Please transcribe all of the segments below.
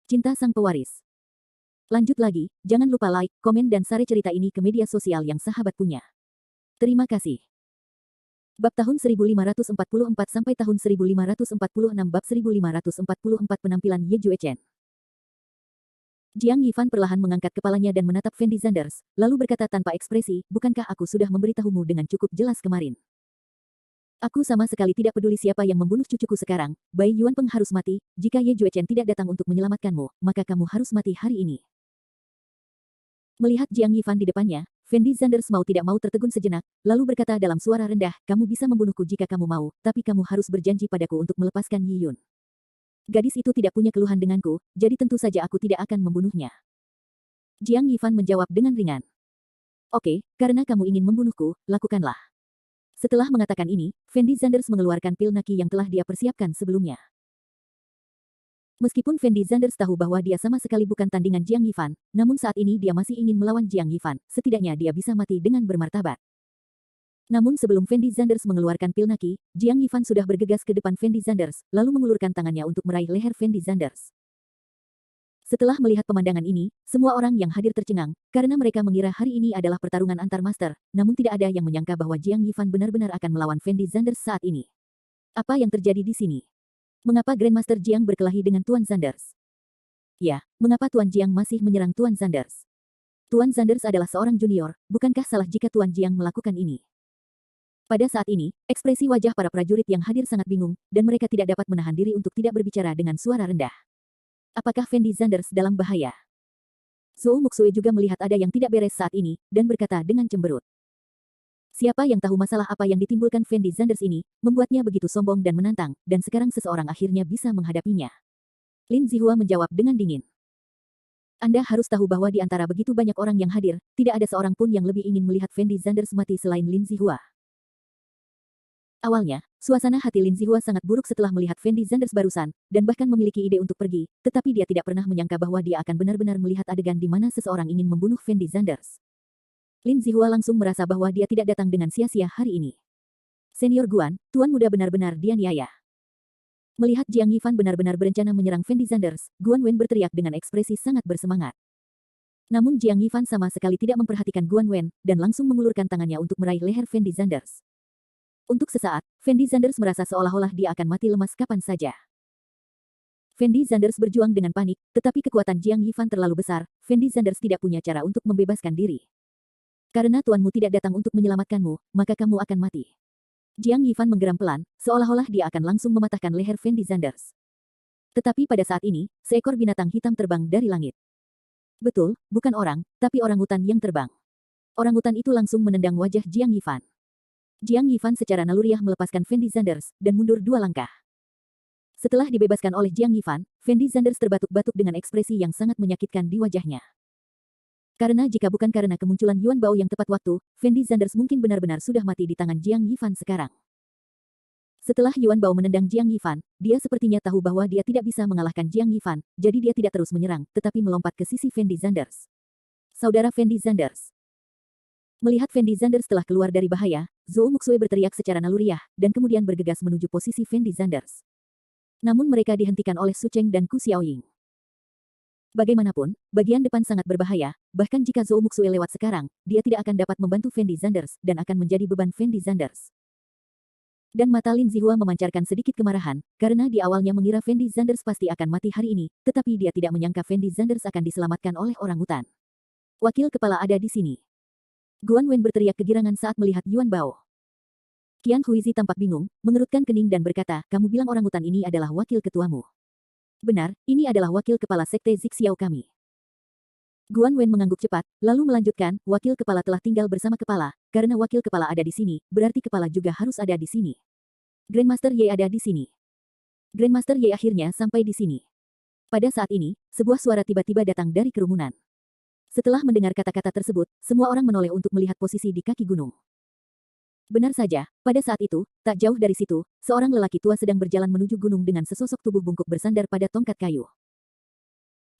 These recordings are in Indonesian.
Cinta Sang Pewaris. Lanjut lagi, jangan lupa like, komen dan share cerita ini ke media sosial yang sahabat punya. Terima kasih. Bab tahun 1544 sampai tahun 1546 bab 1544 penampilan Ye Juechen. Jiang Yifan perlahan mengangkat kepalanya dan menatap Fendi Zanders, lalu berkata tanpa ekspresi, bukankah aku sudah memberitahumu dengan cukup jelas kemarin? Aku sama sekali tidak peduli siapa yang membunuh cucuku sekarang, Bai Yuan Peng harus mati, jika Ye Juechen tidak datang untuk menyelamatkanmu, maka kamu harus mati hari ini. Melihat Jiang Yifan di depannya, Fendi Zanders mau tidak mau tertegun sejenak, lalu berkata dalam suara rendah, kamu bisa membunuhku jika kamu mau, tapi kamu harus berjanji padaku untuk melepaskan Yi Yun. Gadis itu tidak punya keluhan denganku, jadi tentu saja aku tidak akan membunuhnya. Jiang Yifan menjawab dengan ringan. Oke, karena kamu ingin membunuhku, lakukanlah. Setelah mengatakan ini, Fendi Zanders mengeluarkan pil naki yang telah dia persiapkan sebelumnya. Meskipun Fendi Zanders tahu bahwa dia sama sekali bukan tandingan Jiang Yifan, namun saat ini dia masih ingin melawan Jiang Yifan, setidaknya dia bisa mati dengan bermartabat. Namun sebelum Fendi Zanders mengeluarkan pil naki, Jiang Yifan sudah bergegas ke depan Fendi Zanders, lalu mengulurkan tangannya untuk meraih leher Fendi Zanders. Setelah melihat pemandangan ini, semua orang yang hadir tercengang, karena mereka mengira hari ini adalah pertarungan antar master, namun tidak ada yang menyangka bahwa Jiang Yifan benar-benar akan melawan Fendi Zanders saat ini. Apa yang terjadi di sini? Mengapa Grandmaster Jiang berkelahi dengan Tuan Zanders? Ya, mengapa Tuan Jiang masih menyerang Tuan Zanders? Tuan Zanders adalah seorang junior, bukankah salah jika Tuan Jiang melakukan ini? Pada saat ini, ekspresi wajah para prajurit yang hadir sangat bingung, dan mereka tidak dapat menahan diri untuk tidak berbicara dengan suara rendah. Apakah Fendi Zanders dalam bahaya? Zhou Muxue juga melihat ada yang tidak beres saat ini, dan berkata dengan cemberut. Siapa yang tahu masalah apa yang ditimbulkan Fendi Zanders ini, membuatnya begitu sombong dan menantang, dan sekarang seseorang akhirnya bisa menghadapinya. Lin Zihua menjawab dengan dingin. Anda harus tahu bahwa di antara begitu banyak orang yang hadir, tidak ada seorang pun yang lebih ingin melihat Fendi Zanders mati selain Lin Zihua. Awalnya, suasana hati Lin Zihua sangat buruk setelah melihat Fendi Zanders barusan, dan bahkan memiliki ide untuk pergi, tetapi dia tidak pernah menyangka bahwa dia akan benar-benar melihat adegan di mana seseorang ingin membunuh Fendi Zanders. Lin Zihua langsung merasa bahwa dia tidak datang dengan sia-sia hari ini. Senior Guan, Tuan Muda benar-benar dianiaya. Melihat Jiang Yifan benar-benar berencana menyerang Fendi Zanders, Guan Wen berteriak dengan ekspresi sangat bersemangat. Namun Jiang Yifan sama sekali tidak memperhatikan Guan Wen, dan langsung mengulurkan tangannya untuk meraih leher Fendi Zanders. Untuk sesaat, Fendi Zanders merasa seolah-olah dia akan mati lemas kapan saja. Fendi Zanders berjuang dengan panik, tetapi kekuatan Jiang Yifan terlalu besar, Fendi Zanders tidak punya cara untuk membebaskan diri. Karena tuanmu tidak datang untuk menyelamatkanmu, maka kamu akan mati. Jiang Yifan menggeram pelan, seolah-olah dia akan langsung mematahkan leher Fendi Zanders. Tetapi pada saat ini, seekor binatang hitam terbang dari langit. Betul, bukan orang, tapi orangutan yang terbang. Orangutan itu langsung menendang wajah Jiang Yifan. Jiang Yifan secara naluriah melepaskan Fendi Zanders, dan mundur 2 langkah. Setelah dibebaskan oleh Jiang Yifan, Fendi Zanders terbatuk-batuk dengan ekspresi yang sangat menyakitkan di wajahnya. Karena jika bukan karena kemunculan Yuan Bao yang tepat waktu, Fendi Zanders mungkin benar-benar sudah mati di tangan Jiang Yifan sekarang. Setelah Yuan Bao menendang Jiang Yifan, dia sepertinya tahu bahwa dia tidak bisa mengalahkan Jiang Yifan, jadi dia tidak terus menyerang, tetapi melompat ke sisi Fendi Zanders. Saudara Fendi Zanders. Melihat Fendi Zanders telah keluar dari bahaya, Zhou Muxue berteriak secara naluriah, dan kemudian bergegas menuju posisi Fendi Zanders. Namun mereka dihentikan oleh Su Cheng dan Ku Xiaoying. Bagaimanapun, bagian depan sangat berbahaya, bahkan jika Zhou Muxue lewat sekarang, dia tidak akan dapat membantu Fendi Zanders, dan akan menjadi beban Fendi Zanders. Dan mata Lin Zihua memancarkan sedikit kemarahan, karena di awalnya mengira Fendi Zanders pasti akan mati hari ini, tetapi dia tidak menyangka Fendi Zanders akan diselamatkan oleh orangutan. Wakil kepala ada di sini. Guan Wen berteriak kegirangan saat melihat Yuan Bao. Qian Huizi tampak bingung, mengerutkan kening dan berkata, kamu bilang orangutan ini adalah wakil ketuamu. Benar, ini adalah wakil kepala sekte Zixiao kami. Guan Wen mengangguk cepat, lalu melanjutkan, wakil kepala telah tinggal bersama kepala, karena wakil kepala ada di sini, berarti kepala juga harus ada di sini. Grandmaster Ye ada di sini. Grandmaster Ye akhirnya sampai di sini. Pada saat ini, sebuah suara tiba-tiba datang dari kerumunan. Setelah mendengar kata-kata tersebut, semua orang menoleh untuk melihat posisi di kaki gunung. Benar saja, pada saat itu, tak jauh dari situ, seorang lelaki tua sedang berjalan menuju gunung dengan sesosok tubuh bungkuk bersandar pada tongkat kayu.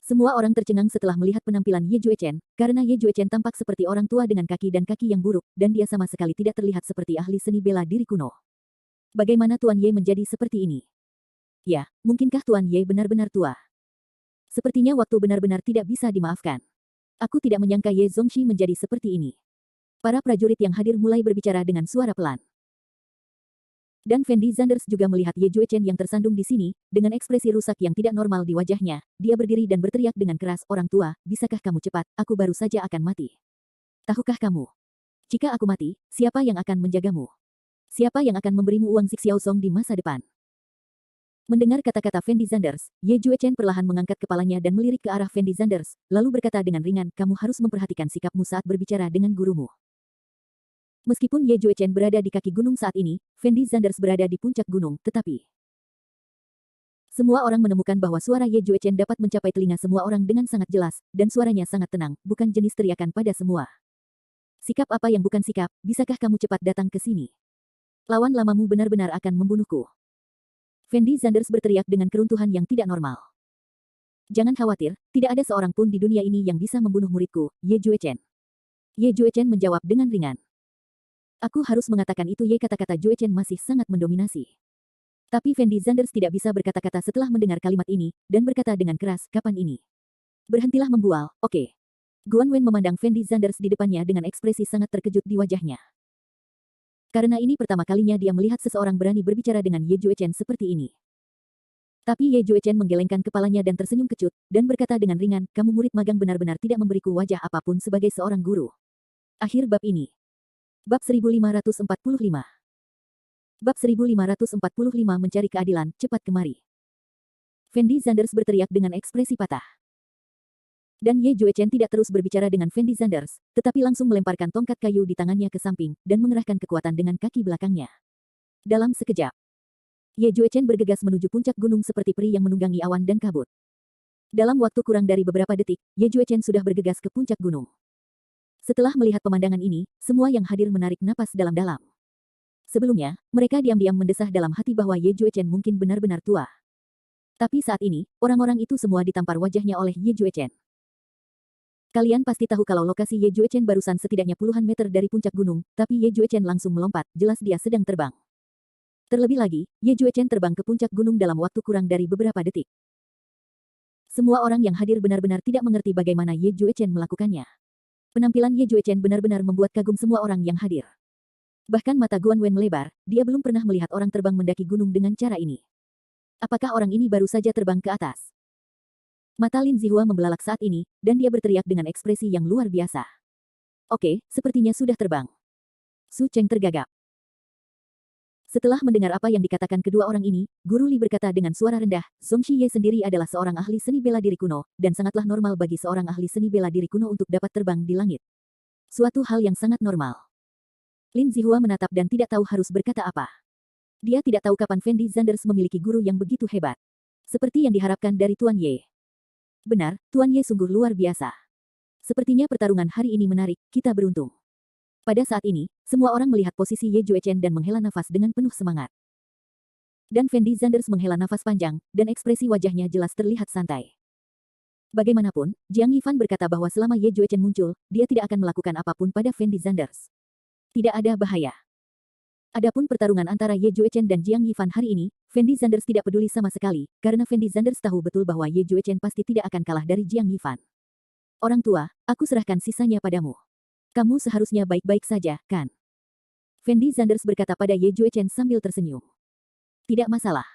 Semua orang tercengang setelah melihat penampilan Ye Juechen, karena Ye Juechen tampak seperti orang tua dengan kaki dan kaki yang buruk, dan dia sama sekali tidak terlihat seperti ahli seni bela diri kuno. Bagaimana Tuan Ye menjadi seperti ini? Ya, mungkinkah Tuan Ye benar-benar tua? Sepertinya waktu benar-benar tidak bisa dimaafkan. Aku tidak menyangka Ye Zongxi menjadi seperti ini. Para prajurit yang hadir mulai berbicara dengan suara pelan. Dan Fendi Zanders juga melihat Ye Juechen yang tersandung di sini, dengan ekspresi rusak yang tidak normal di wajahnya. Dia berdiri dan berteriak dengan keras, "Orang tua, bisakah kamu cepat? Aku baru saja akan mati. Tahukah kamu? Jika aku mati, siapa yang akan menjagamu? Siapa yang akan memberimu uang Xiaozong di masa depan?" Mendengar kata-kata Fendi Zanders, Ye Juechen perlahan mengangkat kepalanya dan melirik ke arah Fendi Zanders, lalu berkata dengan ringan, "Kamu harus memperhatikan sikapmu saat berbicara dengan gurumu." Meskipun Ye Juechen berada di kaki gunung saat ini, Fendi Zanders berada di puncak gunung, tetapi semua orang menemukan bahwa suara Ye Juechen dapat mencapai telinga semua orang dengan sangat jelas, dan suaranya sangat tenang, bukan jenis teriakan pada semua. "Sikap apa yang bukan sikap, bisakah kamu cepat datang ke sini? Lawan lamamu benar-benar akan membunuhku." Fendi Zanders berteriak dengan keruntuhan yang tidak normal. "Jangan khawatir, tidak ada seorang pun di dunia ini yang bisa membunuh muridku, Ye Juechen." Ye Juechen menjawab dengan ringan. "Aku harus mengatakan itu." Kata-kata Juechen masih sangat mendominasi. Tapi Fendi Zanders tidak bisa berkata-kata setelah mendengar kalimat ini, dan berkata dengan keras, "Kapan ini? Berhentilah membual, oke?" Guan Wen memandang Fendi Zanders di depannya dengan ekspresi sangat terkejut di wajahnya. Karena ini pertama kalinya dia melihat seseorang berani berbicara dengan Ye Juechen seperti ini. Tapi Ye Juechen menggelengkan kepalanya dan tersenyum kecut, dan berkata dengan ringan, "Kamu murid magang benar-benar tidak memberiku wajah apapun sebagai seorang guru." Akhir bab ini. Bab 1545. Bab 1545 mencari keadilan, cepat kemari. Fendi Zanders berteriak dengan ekspresi patah. Dan Ye Juechen tidak terus berbicara dengan Fendi Zanders, tetapi langsung melemparkan tongkat kayu di tangannya ke samping, dan mengerahkan kekuatan dengan kaki belakangnya. Dalam sekejap, Ye Juechen bergegas menuju puncak gunung seperti peri yang menunggangi awan dan kabut. Dalam waktu kurang dari beberapa detik, Ye Juechen sudah bergegas ke puncak gunung. Setelah melihat pemandangan ini, semua yang hadir menarik napas dalam-dalam. Sebelumnya, mereka diam-diam mendesah dalam hati bahwa Ye Juechen mungkin benar-benar tua. Tapi saat ini, orang-orang itu semua ditampar wajahnya oleh Ye Juechen. Kalian pasti tahu kalau lokasi Ye Juechen barusan setidaknya puluhan meter dari puncak gunung, tapi Ye Juechen langsung melompat, jelas dia sedang terbang. Terlebih lagi, Ye Juechen terbang ke puncak gunung dalam waktu kurang dari beberapa detik. Semua orang yang hadir benar-benar tidak mengerti bagaimana Ye Juechen melakukannya. Penampilan Ye Juechen benar-benar membuat kagum semua orang yang hadir. Bahkan mata Guan Wen melebar, dia belum pernah melihat orang terbang mendaki gunung dengan cara ini. Apakah orang ini baru saja terbang ke atas? Mata Lin Zihua membelalak saat ini, dan dia berteriak dengan ekspresi yang luar biasa. "Oke, sepertinya sudah terbang." Su Cheng tergagap. Setelah mendengar apa yang dikatakan kedua orang ini, Guru Li berkata dengan suara rendah, "Zongxi Ye sendiri adalah seorang ahli seni bela diri kuno, dan sangatlah normal bagi seorang ahli seni bela diri kuno untuk dapat terbang di langit. Suatu hal yang sangat normal." Lin Zihua menatap dan tidak tahu harus berkata apa. Dia tidak tahu kapan Fendi Zanders memiliki guru yang begitu hebat. Seperti yang diharapkan dari Tuan Ye. Benar, Tuan Ye sungguh luar biasa. Sepertinya pertarungan hari ini menarik, kita beruntung. Pada saat ini, semua orang melihat posisi Ye Juechen dan menghela nafas dengan penuh semangat. Dan Fendi Zanders menghela nafas panjang, dan ekspresi wajahnya jelas terlihat santai. Bagaimanapun, Jiang Yifan berkata bahwa selama Ye Juechen muncul, dia tidak akan melakukan apapun pada Fendi Zanders. Tidak ada bahaya. Adapun pertarungan antara Ye Juechen dan Jiang Yifan hari ini, Fendi Zanders tidak peduli sama sekali, karena Fendi Zanders tahu betul bahwa Ye Juechen pasti tidak akan kalah dari Jiang Yifan. "Orang tua, aku serahkan sisanya padamu. Kamu seharusnya baik-baik saja, kan?" Fendi Zanders berkata pada Ye Juechen sambil tersenyum. "Tidak masalah."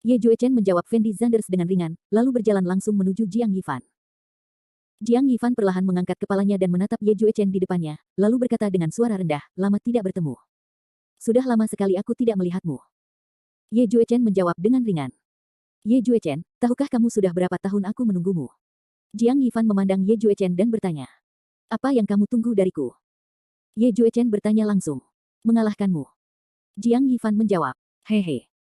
Ye Juechen menjawab Fendi Zanders dengan ringan, lalu berjalan langsung menuju Jiang Yifan. Jiang Yifan perlahan mengangkat kepalanya dan menatap Ye Juechen di depannya, lalu berkata dengan suara rendah, "Lama tidak bertemu. Sudah lama sekali aku tidak melihatmu." Ye Juechen menjawab dengan ringan. "Ye Juechen, tahukah kamu sudah berapa tahun aku menunggumu?" Jiang Yifan memandang Ye Juechen dan bertanya. "Apa yang kamu tunggu dariku?" Ye Juechen bertanya langsung. "Mengalahkanmu." Jiang Yifan menjawab. "Hehe."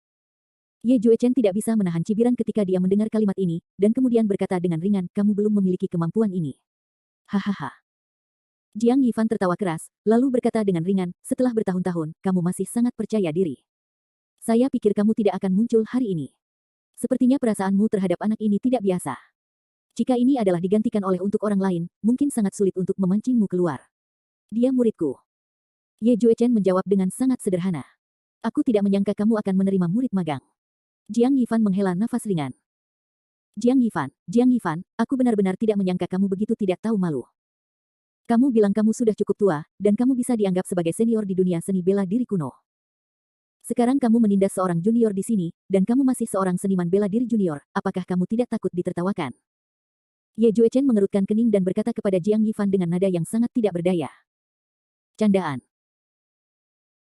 Ye Juechen tidak bisa menahan cibiran ketika dia mendengar kalimat ini, dan kemudian berkata dengan ringan, "Kamu belum memiliki kemampuan ini." Hahaha. Jiang Yifan tertawa keras, lalu berkata dengan ringan, "Setelah bertahun-tahun, kamu masih sangat percaya diri. Saya pikir kamu tidak akan muncul hari ini. Sepertinya perasaanmu terhadap anak ini tidak biasa. Jika ini adalah digantikan oleh untuk orang lain, mungkin sangat sulit untuk memancingmu keluar. Dia muridku." Ye Juechen menjawab dengan sangat sederhana. "Aku tidak menyangka kamu akan menerima murid magang." Jiang Yifan menghela nafas ringan. Jiang Yifan, aku benar-benar tidak menyangka kamu begitu tidak tahu malu. Kamu bilang kamu sudah cukup tua, dan kamu bisa dianggap sebagai senior di dunia seni bela diri kuno. Sekarang kamu menindas seorang junior di sini, dan kamu masih seorang seniman bela diri junior, apakah kamu tidak takut ditertawakan? Ye Juechen mengerutkan kening dan berkata kepada Jiang Yifan dengan nada yang sangat tidak berdaya. Candaan.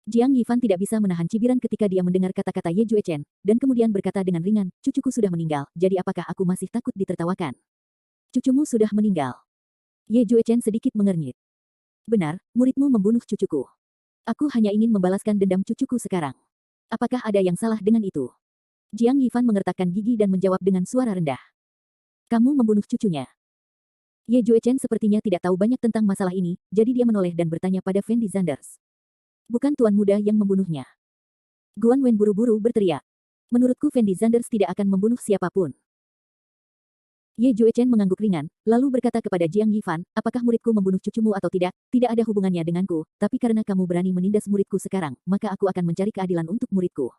Jiang Yifan tidak bisa menahan cibiran ketika dia mendengar kata-kata Ye Juechen, dan kemudian berkata dengan ringan, cucuku sudah meninggal, jadi apakah aku masih takut ditertawakan? Cucumu sudah meninggal. Ye Juechen sedikit mengernyit. Benar, muridmu membunuh cucuku. Aku hanya ingin membalaskan dendam cucuku sekarang. Apakah ada yang salah dengan itu? Jiang Yifan mengertakkan gigi dan menjawab dengan suara rendah. Kamu membunuh cucunya. Ye Juechen sepertinya tidak tahu banyak tentang masalah ini, jadi dia menoleh dan bertanya pada Fendi Zanders. Bukan tuan muda yang membunuhnya. Guan Wen buru-buru berteriak. Menurutku Fendi Zanders tidak akan membunuh siapapun. Ye Juechen mengangguk ringan, lalu berkata kepada Jiang Yifan, apakah muridku membunuh cucumu atau tidak, tidak ada hubungannya denganku, tapi karena kamu berani menindas muridku sekarang, maka aku akan mencari keadilan untuk muridku.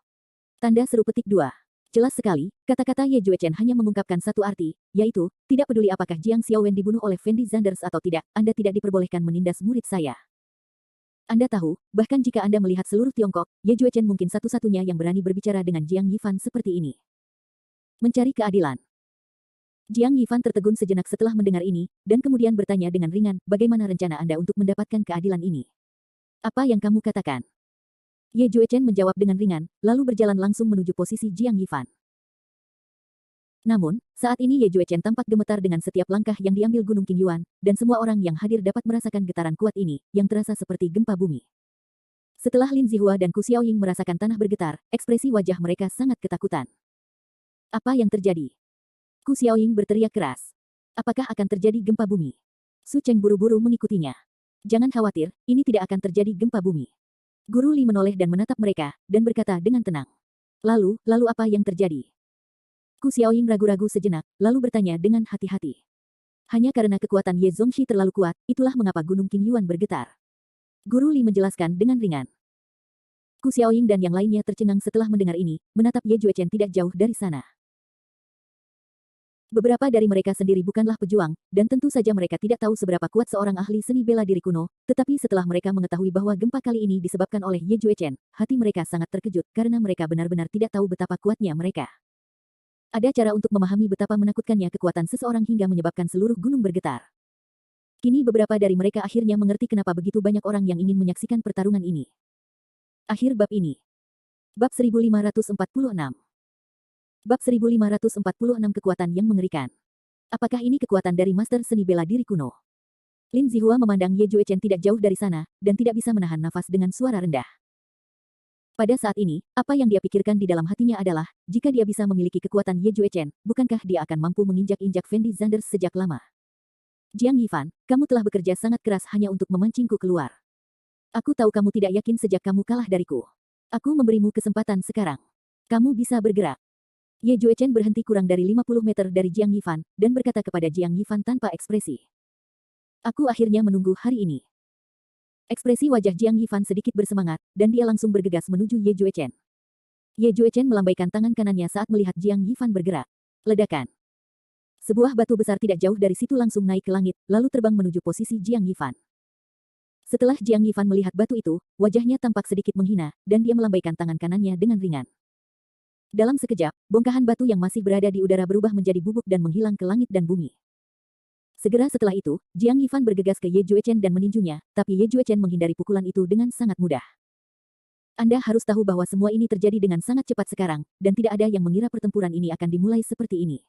Tanda seru petik 2. Jelas sekali, kata-kata Ye Juechen hanya mengungkapkan satu arti, yaitu, tidak peduli apakah Jiang Xiaowen dibunuh oleh Fendi Zanders atau tidak, Anda tidak diperbolehkan menindas murid saya. Anda tahu, bahkan jika Anda melihat seluruh Tiongkok, Ye Juechen mungkin satu-satunya yang berani berbicara dengan Jiang Yifan seperti ini. Mencari keadilan. Jiang Yifan tertegun sejenak setelah mendengar ini, dan kemudian bertanya dengan ringan, bagaimana rencana Anda untuk mendapatkan keadilan ini? Apa yang kamu katakan? Ye Juechen menjawab dengan ringan, lalu berjalan langsung menuju posisi Jiang Yifan. Namun, saat ini Ye Juechen tampak gemetar dengan setiap langkah yang diambil Gunung Qingyuan, dan semua orang yang hadir dapat merasakan getaran kuat ini, yang terasa seperti gempa bumi. Setelah Lin Zihua dan Ku Xiaoying merasakan tanah bergetar, ekspresi wajah mereka sangat ketakutan. Apa yang terjadi? Ku Xiaoying berteriak keras. Apakah akan terjadi gempa bumi? Su Cheng buru-buru mengikutinya. Jangan khawatir, ini tidak akan terjadi gempa bumi. Guru Li menoleh dan menatap mereka, dan berkata dengan tenang. Lalu apa yang terjadi? Ku Xiaoying ragu-ragu sejenak, lalu bertanya dengan hati-hati. Hanya karena kekuatan Ye Zongxi terlalu kuat, itulah mengapa Gunung Qingyuan bergetar. Guru Li menjelaskan dengan ringan. Ku Xiaoying dan yang lainnya tercengang setelah mendengar ini, menatap Ye Juechen tidak jauh dari sana. Beberapa dari mereka sendiri bukanlah pejuang, dan tentu saja mereka tidak tahu seberapa kuat seorang ahli seni bela diri kuno, tetapi setelah mereka mengetahui bahwa gempa kali ini disebabkan oleh Ye Juechen, hati mereka sangat terkejut karena mereka benar-benar tidak tahu betapa kuatnya mereka. Ada cara untuk memahami betapa menakutkannya kekuatan seseorang hingga menyebabkan seluruh gunung bergetar. Kini beberapa dari mereka akhirnya mengerti kenapa begitu banyak orang yang ingin menyaksikan pertarungan ini. Akhir bab ini. Bab 1546. Bab 1546 kekuatan yang mengerikan. Apakah ini kekuatan dari master seni bela diri kuno? Lin Zihua memandang Ye Juechen tidak jauh dari sana, dan tidak bisa menahan nafas dengan suara rendah. Pada saat ini, apa yang dia pikirkan di dalam hatinya adalah, jika dia bisa memiliki kekuatan Ye Juechen, bukankah dia akan mampu menginjak-injak Fendi Zanders sejak lama? Jiang Yifan, kamu telah bekerja sangat keras hanya untuk memancingku keluar. Aku tahu kamu tidak yakin sejak kamu kalah dariku. Aku memberimu kesempatan sekarang. Kamu bisa bergerak. Ye Juechen berhenti kurang dari 50 meter dari Jiang Yifan, dan berkata kepada Jiang Yifan tanpa ekspresi. Aku akhirnya menunggu hari ini. Ekspresi wajah Jiang Yifan sedikit bersemangat, dan dia langsung bergegas menuju Ye Juechen. Ye Juechen melambaikan tangan kanannya saat melihat Jiang Yifan bergerak. Ledakan. Sebuah batu besar tidak jauh dari situ langsung naik ke langit, lalu terbang menuju posisi Jiang Yifan. Setelah Jiang Yifan melihat batu itu, wajahnya tampak sedikit menghina, dan dia melambaikan tangan kanannya dengan ringan. Dalam sekejap, bongkahan batu yang masih berada di udara berubah menjadi bubuk dan menghilang ke langit dan bumi. Segera setelah itu, Jiang Yifan bergegas ke Ye Juechen dan meninjunya, tapi Ye Juechen menghindari pukulan itu dengan sangat mudah. Anda harus tahu bahwa semua ini terjadi dengan sangat cepat sekarang, dan tidak ada yang mengira pertempuran ini akan dimulai seperti ini.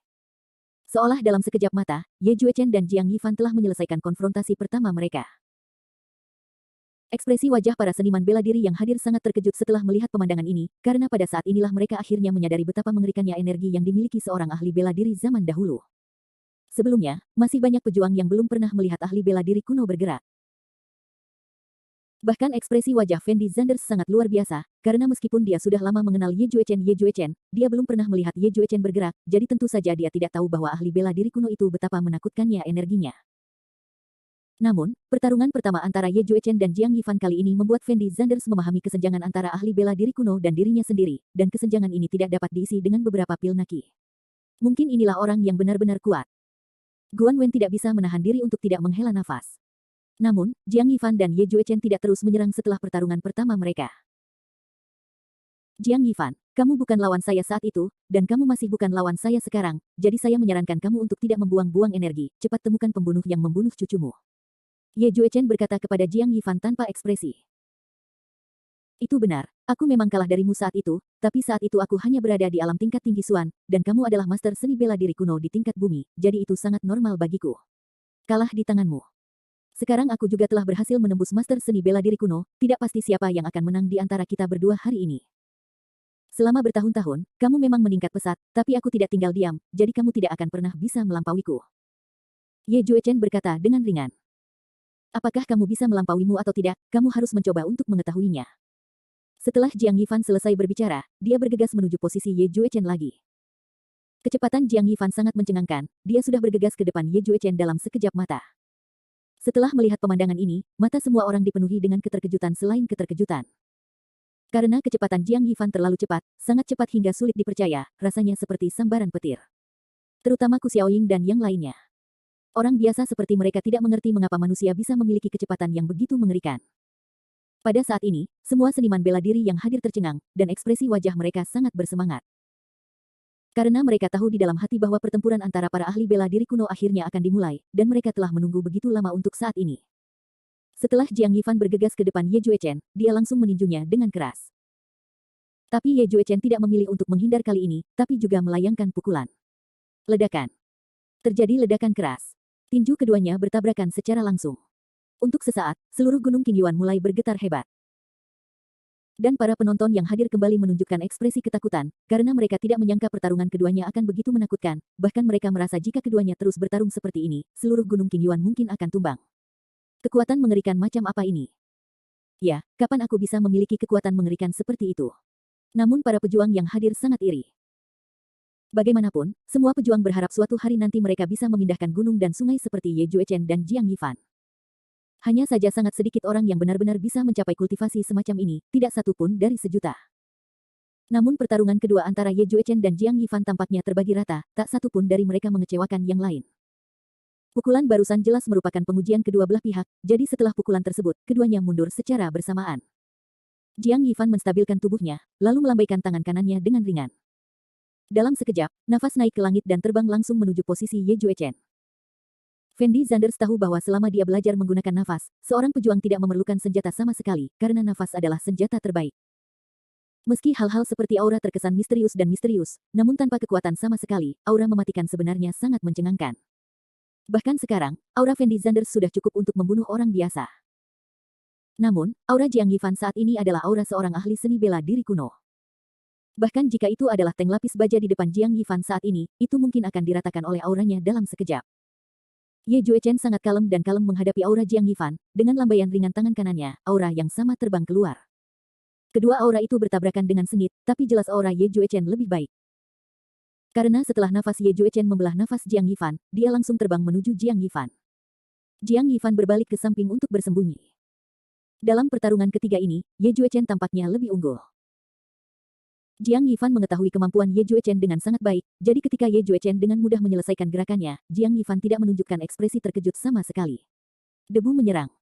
Seolah dalam sekejap mata, Ye Juechen dan Jiang Yifan telah menyelesaikan konfrontasi pertama mereka. Ekspresi wajah para seniman bela diri yang hadir sangat terkejut setelah melihat pemandangan ini, karena pada saat inilah mereka akhirnya menyadari betapa mengerikannya energi yang dimiliki seorang ahli bela diri zaman dahulu. Sebelumnya, masih banyak pejuang yang belum pernah melihat ahli bela diri kuno bergerak. Bahkan ekspresi wajah Fendi Zanders sangat luar biasa, karena meskipun dia sudah lama mengenal Ye Juechen, dia belum pernah melihat Ye Juechen bergerak, jadi tentu saja dia tidak tahu bahwa ahli bela diri kuno itu betapa menakutkannya energinya. Namun, pertarungan pertama antara Ye Juechen dan Jiang Yifan kali ini membuat Fendi Zanders memahami kesenjangan antara ahli bela diri kuno dan dirinya sendiri, dan kesenjangan ini tidak dapat diisi dengan beberapa pil naki. Mungkin inilah orang yang benar-benar kuat. Guan Wen tidak bisa menahan diri untuk tidak menghela nafas. Namun, Jiang Yifan dan Ye Juechen tidak terus menyerang setelah pertarungan pertama mereka. Jiang Yifan, kamu bukan lawan saya saat itu, dan kamu masih bukan lawan saya sekarang, jadi saya menyarankan kamu untuk tidak membuang-buang energi, cepat temukan pembunuh yang membunuh cucumu. Ye Juechen berkata kepada Jiang Yifan tanpa ekspresi. Itu benar, aku memang kalah darimu saat itu, tapi saat itu aku hanya berada di alam tingkat tinggi Suan, dan kamu adalah master seni bela diri kuno di tingkat bumi, jadi itu sangat normal bagiku. Kalah di tanganmu. Sekarang aku juga telah berhasil menembus master seni bela diri kuno, tidak pasti siapa yang akan menang di antara kita berdua hari ini. Selama bertahun-tahun, kamu memang meningkat pesat, tapi aku tidak tinggal diam, jadi kamu tidak akan pernah bisa melampauiku. Ye Juechen berkata dengan ringan. Apakah kamu bisa melampauimu atau tidak, kamu harus mencoba untuk mengetahuinya. Setelah Jiang Yifan selesai berbicara, dia bergegas menuju posisi Ye Juechen lagi. Kecepatan Jiang Yifan sangat mencengangkan, dia sudah bergegas ke depan Ye Juechen dalam sekejap mata. Setelah melihat pemandangan ini, mata semua orang dipenuhi dengan keterkejutan selain keterkejutan. Karena kecepatan Jiang Yifan terlalu cepat, sangat cepat hingga sulit dipercaya, rasanya seperti sambaran petir. Terutama Ku Xiaoying dan yang lainnya. Orang biasa seperti mereka tidak mengerti mengapa manusia bisa memiliki kecepatan yang begitu mengerikan. Pada saat ini, semua seniman bela diri yang hadir tercengang, dan ekspresi wajah mereka sangat bersemangat. Karena mereka tahu di dalam hati bahwa pertempuran antara para ahli bela diri kuno akhirnya akan dimulai, dan mereka telah menunggu begitu lama untuk saat ini. Setelah Jiang Yifan bergegas ke depan Ye Juechen, dia langsung meninjunya dengan keras. Tapi Ye Juechen tidak memilih untuk menghindar kali ini, tapi juga melayangkan pukulan. Ledakan. Terjadi ledakan keras. Tinju keduanya bertabrakan secara langsung. Untuk sesaat, seluruh Gunung Qingyuan mulai bergetar hebat. Dan para penonton yang hadir kembali menunjukkan ekspresi ketakutan, karena mereka tidak menyangka pertarungan keduanya akan begitu menakutkan, bahkan mereka merasa jika keduanya terus bertarung seperti ini, seluruh Gunung Qingyuan mungkin akan tumbang. Kekuatan mengerikan macam apa ini? Ya, kapan aku bisa memiliki kekuatan mengerikan seperti itu? Namun para pejuang yang hadir sangat iri. Bagaimanapun, semua pejuang berharap suatu hari nanti mereka bisa memindahkan gunung dan sungai seperti Ye Juechen dan Jiang Yifan. Hanya saja sangat sedikit orang yang benar-benar bisa mencapai kultivasi semacam ini, tidak satu pun dari sejuta. Namun pertarungan kedua antara Ye Juechen dan Jiang Yifan tampaknya terbagi rata, tak satu pun dari mereka mengecewakan yang lain. Pukulan barusan jelas merupakan pengujian kedua belah pihak, jadi setelah pukulan tersebut, keduanya mundur secara bersamaan. Jiang Yifan menstabilkan tubuhnya, lalu melambaikan tangan kanannya dengan ringan. Dalam sekejap, nafas naik ke langit dan terbang langsung menuju posisi Ye Juechen. Fendi Zanders tahu bahwa selama dia belajar menggunakan nafas, seorang pejuang tidak memerlukan senjata sama sekali, karena nafas adalah senjata terbaik. Meski hal-hal seperti aura terkesan misterius dan misterius, namun tanpa kekuatan sama sekali, aura mematikan sebenarnya sangat mencengangkan. Bahkan sekarang, aura Fendi Zanders sudah cukup untuk membunuh orang biasa. Namun, aura Jiang Yifan saat ini adalah aura seorang ahli seni bela diri kuno. Bahkan jika itu adalah tank lapis baja di depan Jiang Yifan saat ini, itu mungkin akan diratakan oleh auranya dalam sekejap. Ye Juechen sangat kalem dan kalem menghadapi aura Jiang Yifan, dengan lambaian ringan tangan kanannya, aura yang sama terbang keluar. Kedua aura itu bertabrakan dengan sengit, tapi jelas aura Ye Juechen lebih baik. Karena setelah nafas Ye Juechen membelah nafas Jiang Yifan, dia langsung terbang menuju Jiang Yifan. Jiang Yifan berbalik ke samping untuk bersembunyi. Dalam pertarungan ketiga ini, Ye Juechen tampaknya lebih unggul. Jiang Yifan mengetahui kemampuan Ye Juechen dengan sangat baik, jadi ketika Ye Juechen dengan mudah menyelesaikan gerakannya, Jiang Yifan tidak menunjukkan ekspresi terkejut sama sekali. Debu menyerang.